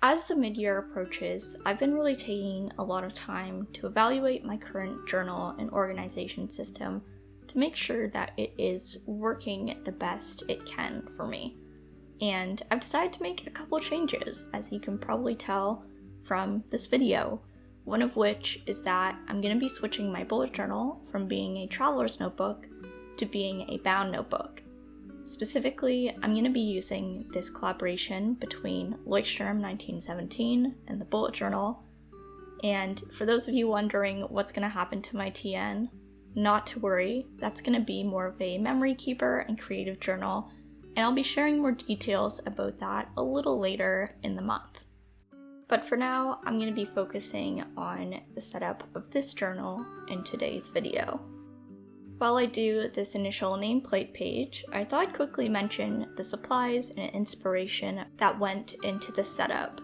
As the mid-year approaches, I've been really taking a lot of time to evaluate my current journal and organization system to make sure that it is working the best it can for me. And I've decided to make a couple changes, as you can probably tell from this video. One of which is that I'm going to be switching my bullet journal from being a traveler's notebook to being a bound notebook. Specifically, I'm going to be using this collaboration between Leuchtturm 1917 and the bullet journal. And for those of you wondering what's going to happen to my TN, not to worry, that's going to be more of a memory keeper and creative journal, and I'll be sharing more details about that a little later in the month. But for now, I'm going to be focusing on the setup of this journal in today's video. While I do this initial nameplate page, I thought I'd quickly mention the supplies and inspiration that went into this setup.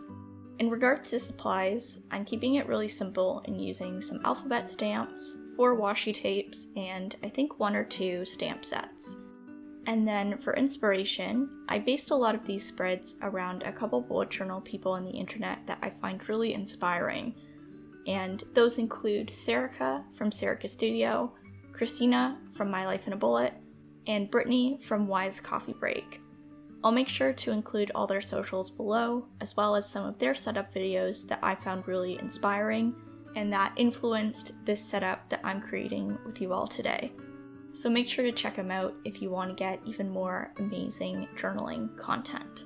In regards to supplies, I'm keeping it really simple and using some alphabet stamps, 4 washi tapes, and I think 1 or 2 stamp sets. And then for inspiration, I based a lot of these spreads around a couple bullet journal people on the internet that I find really inspiring. And those include Serica from Serica Studio, Christina from My Life in a Bullet, and Brittany from Wise Coffee Break. I'll make sure to include all their socials below, as well as some of their setup videos that I found really inspiring and that influenced this setup that I'm creating with you all today. So make sure to check them out if you want to get even more amazing journaling content.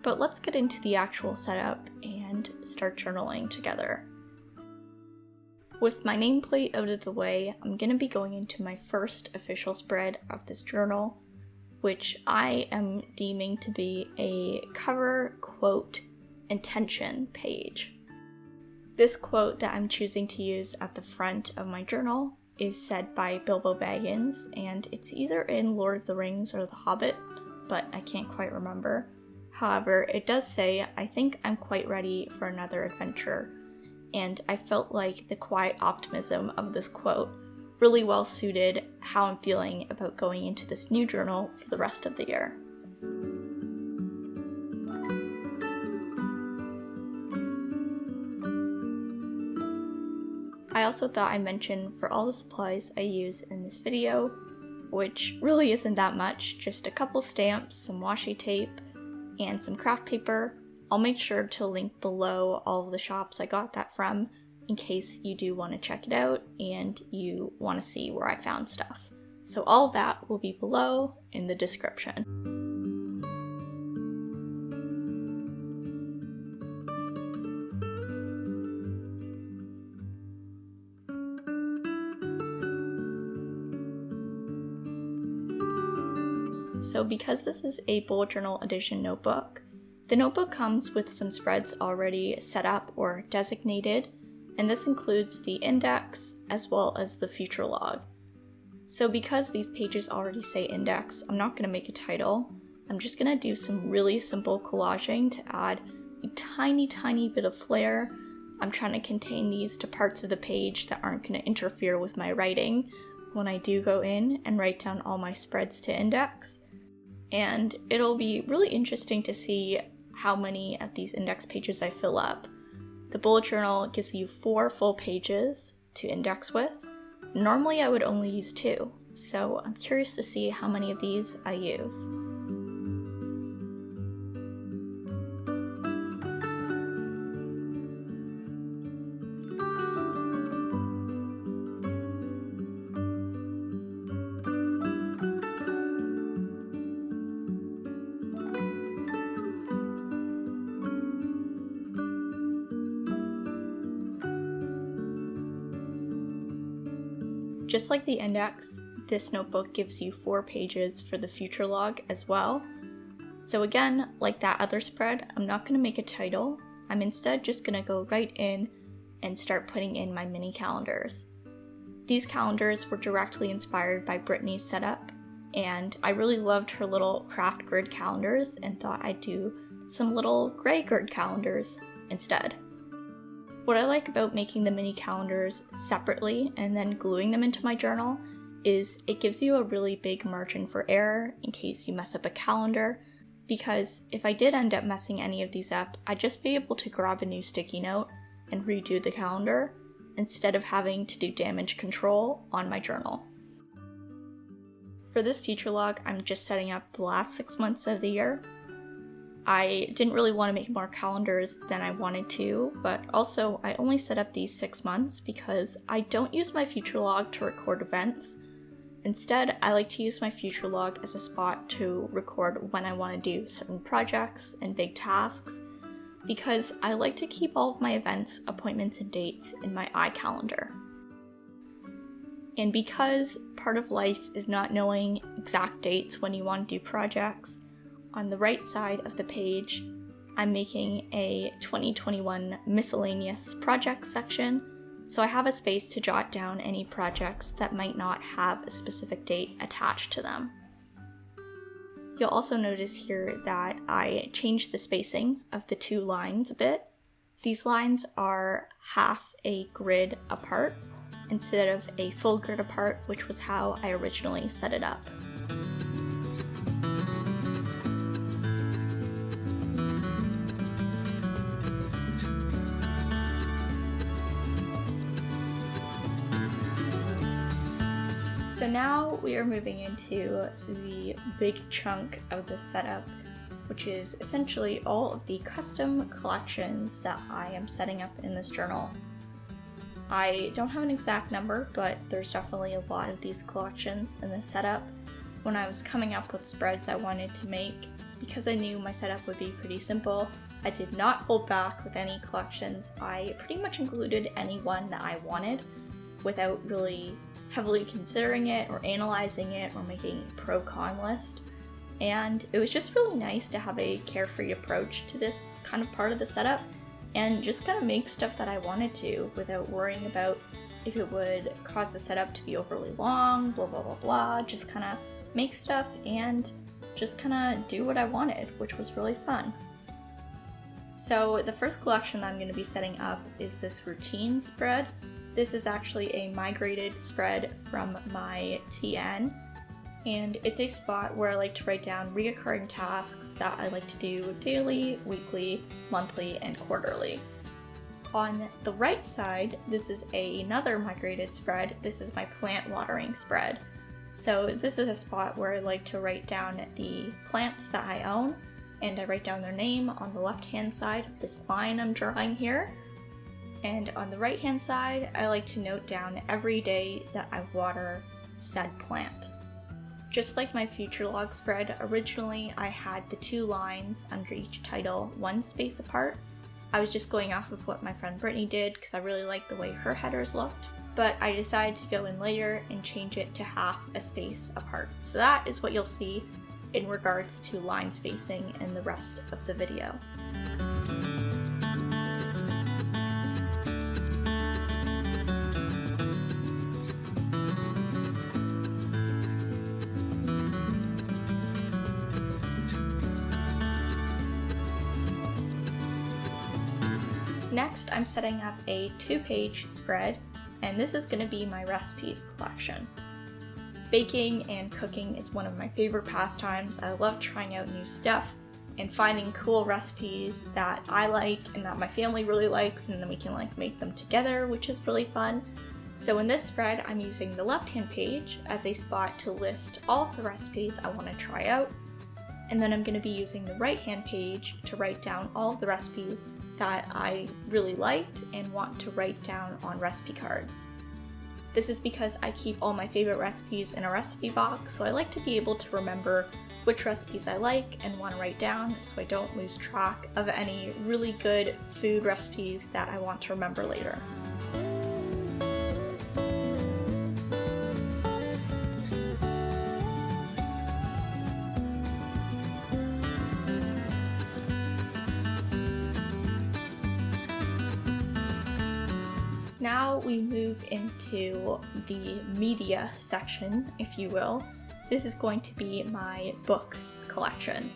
But let's get into the actual setup and start journaling together. With my nameplate out of the way, I'm going to be going into my first official spread of this journal, which I am deeming to be a cover quote intention page. This quote that I'm choosing to use at the front of my journal is said by Bilbo Baggins, and it's either in Lord of the Rings or The Hobbit, but I can't quite remember. However, it does say, "I think I'm quite ready for another adventure," and I felt like the quiet optimism of this quote really well suited how I'm feeling about going into this new journal for the rest of the year. I also thought I'd mention for all the supplies I use in this video, which really isn't that much, just a couple stamps, some washi tape, and some craft paper. I'll make sure to link below all of the shops I got that from, in case you do want to check it out and you want to see where I found stuff. So all of that will be below in the description. So because this is a bullet journal edition notebook, the notebook comes with some spreads already set up or designated, and this includes the index as well as the future log. So because these pages already say index, I'm not going to make a title. I'm just going to do some really simple collaging to add a tiny bit of flair. I'm trying to contain these to parts of the page that aren't going to interfere with my writing when I do go in and write down all my spreads to index. And it'll be really interesting to see how many of these index pages I fill up. The bullet journal gives you 4 full pages to index with. Normally I would only use 2, so I'm curious to see how many of these I use. Just like the index, this notebook gives you 4 pages for the future log as well. So again, like that other spread, I'm not going to make a title. I'm instead just going to go right in and start putting in my mini calendars. These calendars were directly inspired by Brittany's setup, and I really loved her little Kraft grid calendars and thought I'd do some little gray grid calendars instead. What I like about making the mini calendars separately and then gluing them into my journal is it gives you a really big margin for error in case you mess up a calendar, because if I did end up messing any of these up, I'd just be able to grab a new sticky note and redo the calendar instead of having to do damage control on my journal. For this future log, I'm just setting up the last 6 months of the year. I didn't really want to make more calendars than I wanted to, but also I only set up these 6 months because I don't use my future log to record events. Instead, I like to use my future log as a spot to record when I want to do certain projects and big tasks, because I like to keep all of my events, appointments, and dates in my iCalendar. And because part of life is not knowing exact dates when you want to do projects, on the right side of the page, I'm making a 2021 miscellaneous projects section, so I have a space to jot down any projects that might not have a specific date attached to them. You'll also notice here that I changed the spacing of the 2 lines a bit. These lines are half a grid apart instead of a full grid apart, which was how I originally set it up. So now we are moving into the big chunk of the setup, which is essentially all of the custom collections that I am setting up in this journal. I don't have an exact number, but there's definitely a lot of these collections in this setup. When I was coming up with spreads I wanted to make, because I knew my setup would be pretty simple, I did not hold back with any collections. I pretty much included any one that I wanted without really heavily considering it or analyzing it or making a pro-con list. And it was just really nice to have a carefree approach to this kind of part of the setup and just kind of make stuff that I wanted to without worrying about if it would cause the setup to be overly long, blah blah blah blah. Just kind of make stuff and just kind of do what I wanted, which was really fun. So the first collection that I'm going to be setting up is this routine spread. This is actually a migrated spread from my TN, and it's a spot where I like to write down reoccurring tasks that I like to do daily, weekly, monthly, and quarterly. On the right side, this is another migrated spread. This is my plant watering spread. So this is a spot where I like to write down the plants that I own, and I write down their name on the left-hand side of this line I'm drawing here. And on the right-hand side, I like to note down every day that I water said plant. Just like my future log spread, originally I had the 2 lines under each title 1 space apart. I was just going off of what my friend Brittany did because I really liked the way her headers looked, but I decided to go in later and change it to half a space apart. So that is what you'll see in regards to line spacing in the rest of the video. Next, I'm setting up a 2-page spread, and this is going to be my recipes collection. Baking and cooking is one of my favorite pastimes. I love trying out new stuff and finding cool recipes that I like and that my family really likes, and then we can make them together, which is really fun. So in this spread, I'm using the left-hand page as a spot to list all of the recipes I want to try out, and then I'm going to be using the right-hand page to write down all of the recipes that I really liked and want to write down on recipe cards. This is because I keep all my favorite recipes in a recipe box, so I like to be able to remember which recipes I like and want to write down so I don't lose track of any really good food recipes that I want to remember later. Now we move into the media section, if you will. This is going to be my book collection.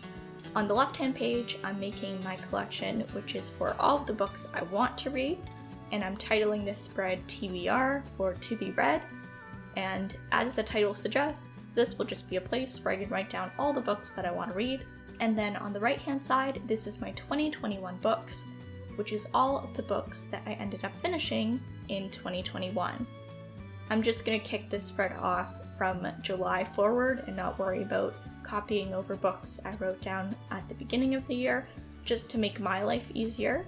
On the left-hand page, I'm making my collection, which is for all of the books I want to read, and I'm titling this spread TBR for To Be Read. And as the title suggests, this will just be a place where I can write down all the books that I want to read. And then on the right hand side, this is my 2021 books, which is all of the books that I ended up finishing in 2021. I'm just gonna kick this spread off from July forward and not worry about copying over books I wrote down at the beginning of the year, just to make my life easier.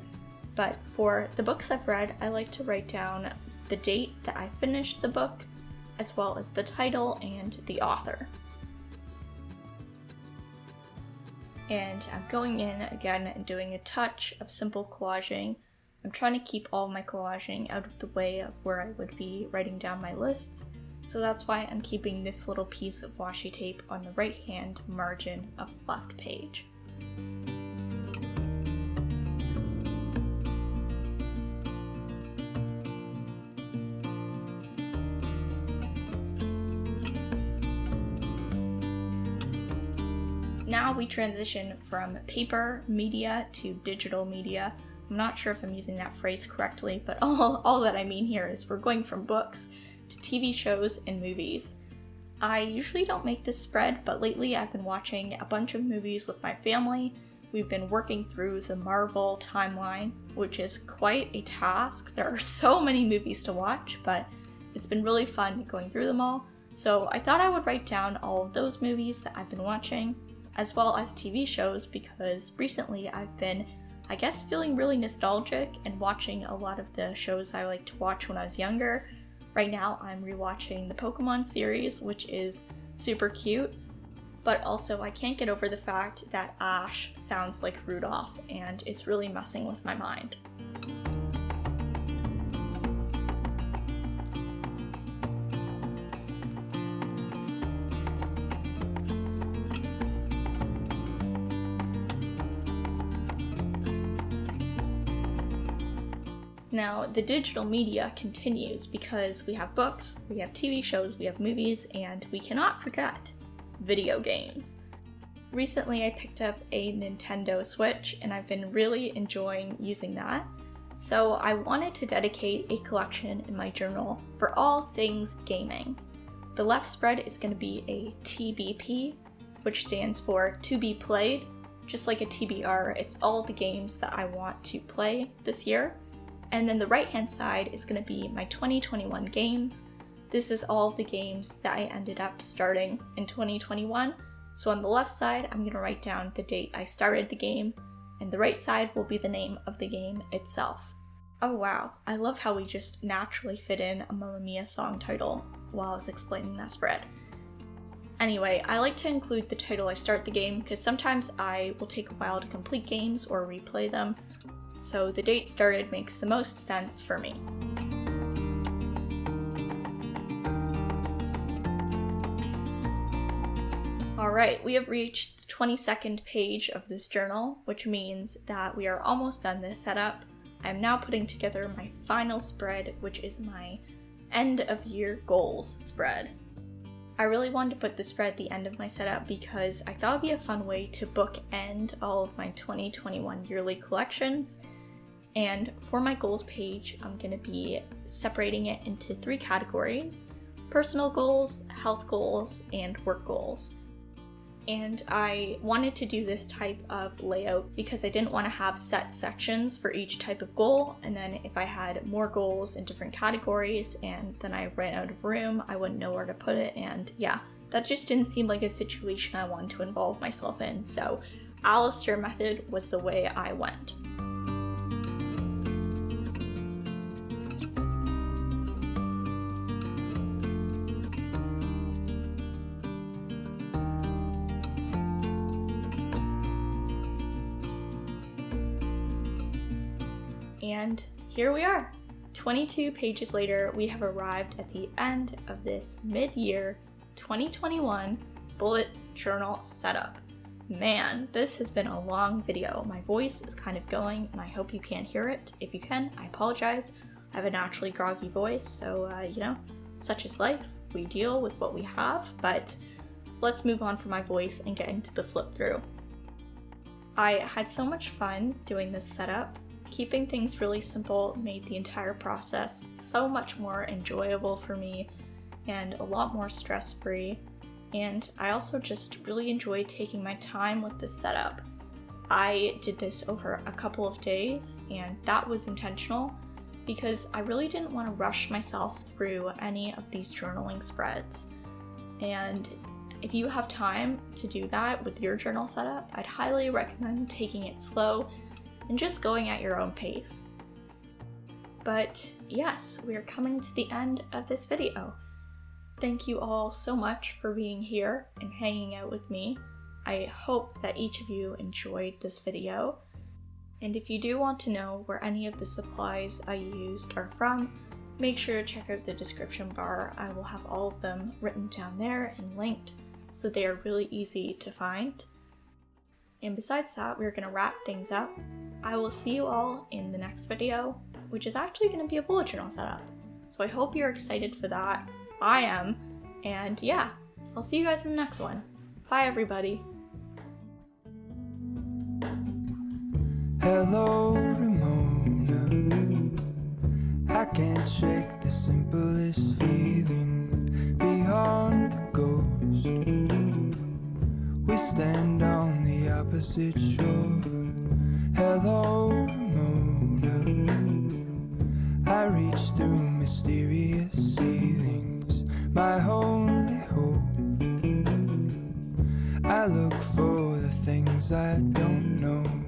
But for the books I've read, I like to write down the date that I finished the book, as well as the title and the author. And I'm going in again and doing a touch of simple collaging. I'm trying to keep all of my collaging out of the way of where I would be writing down my lists, so that's why I'm keeping this little piece of washi tape on the right hand margin of the left page. Now we transition from paper media to digital media. I'm not sure if I'm using that phrase correctly, but all that I mean here is we're going from books to TV shows and movies. I usually don't make this spread, but lately I've been watching a bunch of movies with my family. We've been working through the Marvel timeline, which is quite a task. There are so many movies to watch, but it's been really fun going through them all. So I thought I would write down all of those movies that I've been watching, as well as TV shows, because recently I've been, I guess, feeling really nostalgic and watching a lot of the shows I liked to watch when I was younger. Right now I'm rewatching the Pokemon series, which is super cute, but also I can't get over the fact that Ash sounds like Rudolph, and it's really messing with my mind. Now, the digital media continues because we have books, we have TV shows, we have movies, and we cannot forget video games. Recently, I picked up a Nintendo Switch, and I've been really enjoying using that. So I wanted to dedicate a collection in my journal for all things gaming. The left spread is going to be a TBP, which stands for to be played. Just like a TBR, it's all the games that I want to play this year. And then the right-hand side is going to be my 2021 games. This is all the games that I ended up starting in 2021. So on the left side, I'm going to write down the date I started the game, and the right side will be the name of the game itself. Oh wow, I love how we just naturally fit in a Mamma Mia song title while I was explaining that spread. Anyway, I like to include the title I start the game because sometimes I will take a while to complete games or replay them. So the date started makes the most sense for me. Alright, we have reached the 22nd page of this journal, which means that we are almost done this setup. I'm now putting together my final spread, which is my end of year goals spread. I really wanted to put the spread at the end of my setup because I thought it'd be a fun way to bookend all of my 2021 yearly collections. And for my goals page, I'm going to be separating it into 3 categories: personal goals, health goals, and work goals. And I wanted to do this type of layout because I didn't want to have set sections for each type of goal, and then if I had more goals in different categories and then I ran out of room, I wouldn't know where to put it, and yeah, that just didn't seem like a situation I wanted to involve myself in, so Alistair method was the way I went. And here we are. 22 pages later, we have arrived at the end of this mid-year 2021 bullet journal setup. Man, this has been a long video. My voice is kind of going, and I hope you can't hear it. If you can, I apologize. I have a naturally groggy voice, so, such is life. We deal with what we have, but let's move on from my voice and get into the flip through. I had so much fun doing this setup. Keeping things really simple made the entire process so much more enjoyable for me and a lot more stress-free. And I also just really enjoy taking my time with this setup. I did this over a couple of days, and that was intentional because I really didn't want to rush myself through any of these journaling spreads. And if you have time to do that with your journal setup, I'd highly recommend taking it slow and just going at your own pace. But yes, we are coming to the end of this video. Thank you all so much for being here and hanging out with me. I hope that each of you enjoyed this video. And if you do want to know where any of the supplies I used are from, make sure to check out the description bar. I will have all of them written down there and linked, so they are really easy to find. And besides that, we're going to wrap things up. I will see you all in the next video, which is actually going to be a bullet journal setup. So I hope you're excited for that. I am. And yeah, I'll see you guys in the next one. Bye everybody. Hello, Ramona. I can't shake the simplest feeling beyond the ghost. We stand on the opposite shore. Hello, Ramona. I reach through mysterious ceilings, my only hope. I look for the things I don't know.